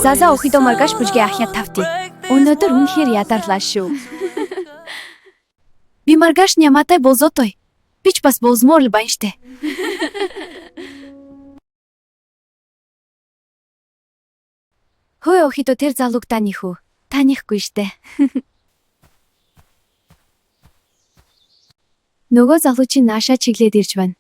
Заза охидо маргааш бүжгээ ахяд тавтий. Өнөөдөр үнэхээр ядарлаа шүү. Би маргааш нямаатай болзоотой. Би ч бас болзмоор л байна штэ. Хөөе охидо тэр залууг таних уу? Танихгүй штэ. Нөгөө залуу чинь наашаа чиглээд ирж байна.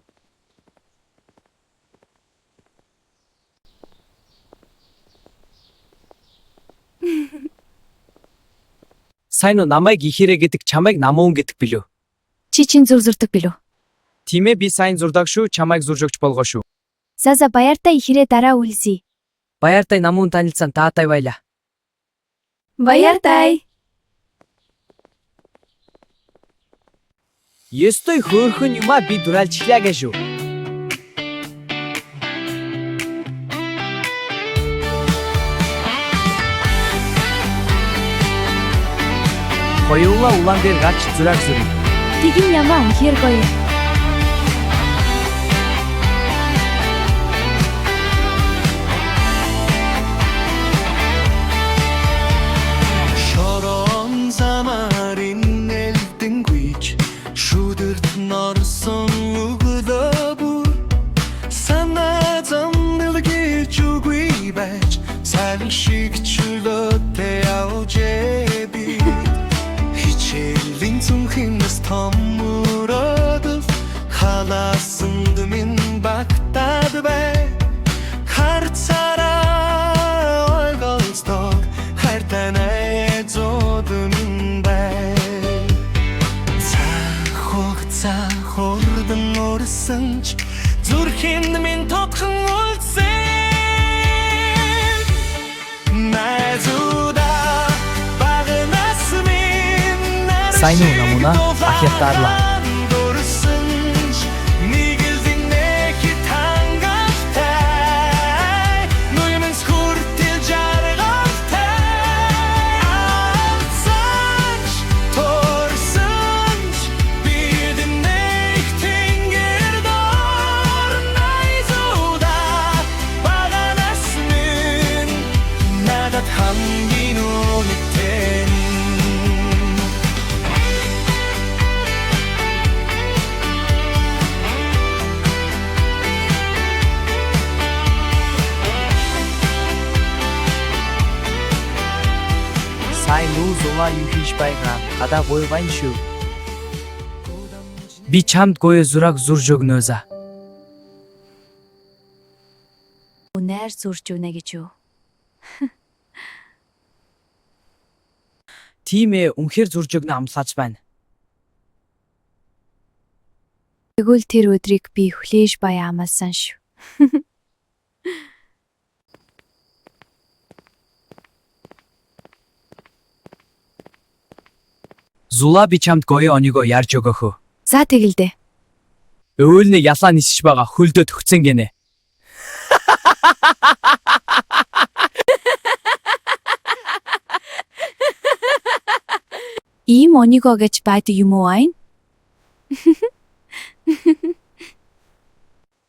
Сайн уу намайг ихээрээ гэдэг чамайг намуун гэдэг билүү? Чи чинь зурдаг билүү? Тийм ээ би сайн зурдаг шүү чамайг зурж өгч болгоо шүү. Заза баяртай ихээрээ дараа үлзий. Баяртай намуун танилцсан таатай байла. Баяртай. Ёстой хөөхөн юма би дураалжлаа гэж шүү. Хоёулаа улаан дээр гарч зураг зурна. Тэгин ямаа үнэхээр гоё. Шорон замарин элдэн гүйж шүдэрт норсон өглөө бүр санаа замдалгийж үгүй байж сайн шиг чөлөөтэй явжээ би хичээлийн зүнхэнээс томроод халаасанд минь багтаад бай харцараа ойголцдог хайртанай зодын бай цахох хурдан орсонч зүрхэнд минь тотхон үлдсэн найзуда багнаас минь Сайн уу намуна ахяттаарлаа. Сайн уу зула юу хийж байгаа? Гадаа гоё байна шүү. Би чамд гоё зураг зурж өгнө за. Үнээр зурж өгнө гэж юу? Тийм ээ үнэхээр зурж өгнө амлаач байна. Тэгвэл тэр өдрийг би хүлээж баяа амласан шүү. Зула би чамд гоё онёго ярьж өгөх үү? За тэгэлдэ. Өөлнө ялаа нисэж байгаа хөлдөө төгцөн гинэ. Ийм онёго гэж байдаг юм уу айн?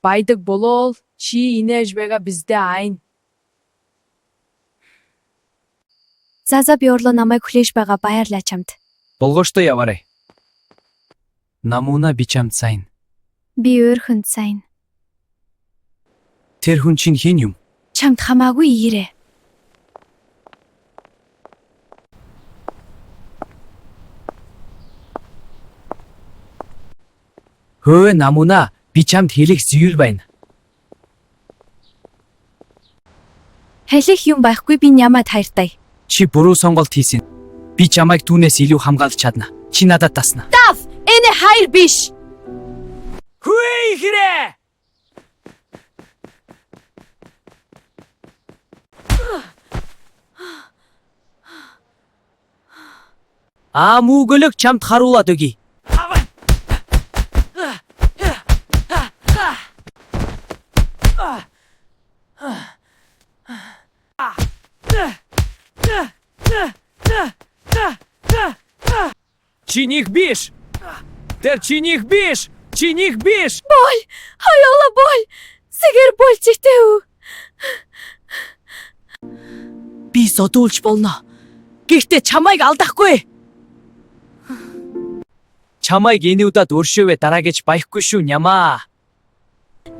Байдаг болол чи инээж байгаа биздээ айн. Заза би орлоо намайг хүлээж байгаа баярлаа чамд. Болгооштой яваарай. Намуна би чамд сайн. Би өөрхөнд сайн. Тэр хүн чинь хэн юм? Чамд хамаагүй ирээ. Хөөе намуна би чамд хэлэх зүйл байна. Хэлэх юм байхгүй би нямаад хайртай. Чи буруу сонголт хийсэн. Би чамайг түүнээс илүү хамгаалж чадна. Чи надад тасна. Тав! Энэ хайр биш. Хөөе ихрээ! Мөглөг чамд харуулад өгье. Чиних биш! Тэр чиних биш! Чиних биш! Боль! Хоёулаа боль! Сэгээр болж ихтэй үү? Би зодуулж болно. Гэхдээ чамайг алдахгүй. Чамайг энэ удаад өршөөвэ дараа гэж баяхгүй шүү нямаа.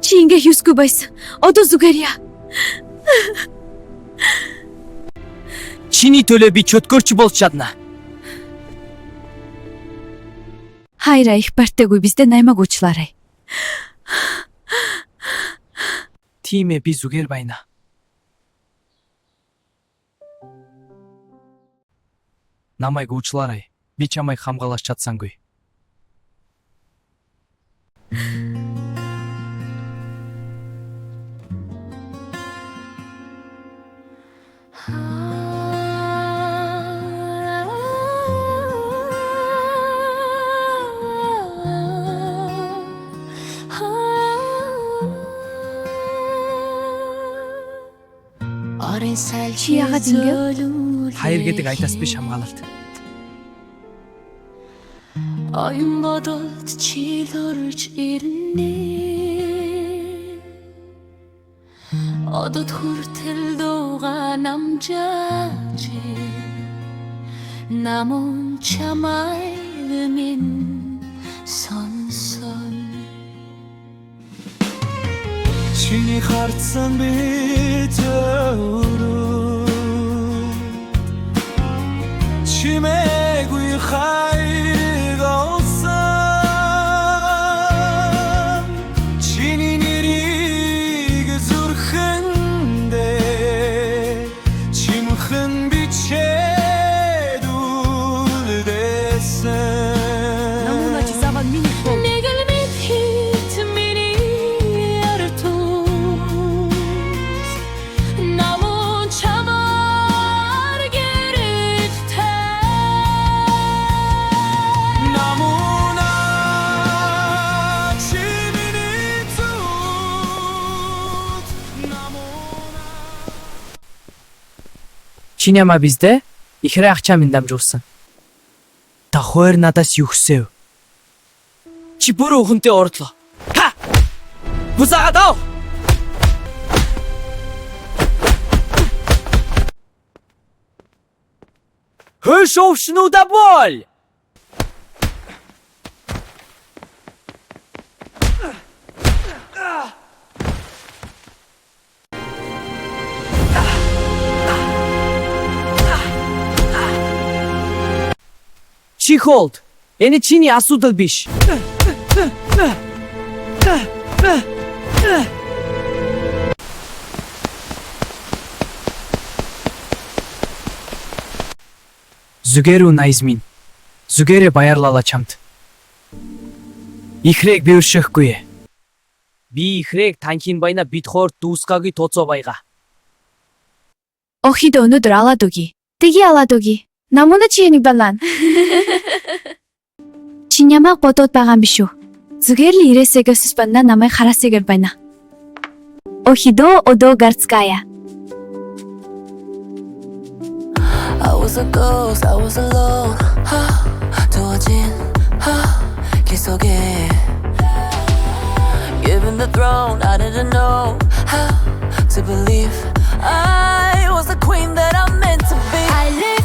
Чи ингээ хийсгүй байсан. Одоо зүгээр яа. Чиний төлөө би чөтгөрч болж чадна. Хайраа их бартаагүй бізде наймаг уучлаарай. Тийм ээ би зүгээр байна. Намайг уучлаарай. Би чамайг хамгаалж чадсангүй. Чи яагаад ингэ? Хайр гэдэг аятаас биш хамгаалалт. Oyun бодолд чи лорж ирнэ. Одод хүртэл дууга намжаач. Намун чамайг минь сонсон. Чиний харцсан би төрөө чимээгүй хайр олсон чиний нэрийг зүрхэндээ чимхэн бичээд үлдээсэн. Намуна чизава миний бол. Нэгэл мэд хит миний артус. Намун чамаар гэрэлтэй. Намуна чи миний зүт намуна. Чи нямаа бізде ихрэ ахчаа минь дамжуулсан. Та хоёр надаас юу хүсэв? Чи бүрэн хүнтэй ордлоо. Ха! Бузаагаад ав! Hörs auf Schnuda Boll! Чихолд. Энэ чиний асуудал биш. Зүгээр үү найз минь. Зүгээрээ баярлалаа чамд. Ихрэг би өршөхгүй. Би ихрэг танхин байна бид хоор дүүсгагийн тооцоо байга. Охидо өнөөдөр алаад өгье. Тэги алаад өгье. Намуна чи яник балан. Чи нямааг бодоод байгаа юм биш үү? Зүгээр л ирээсэй гэсэж байна намайг хараасайгэр байна. Охидо одо гарцкая. I was a ghost, I was alone. 두어진 길 속에 Given the throne, I didn't know how to believe I was the queen that I'm meant to be. I live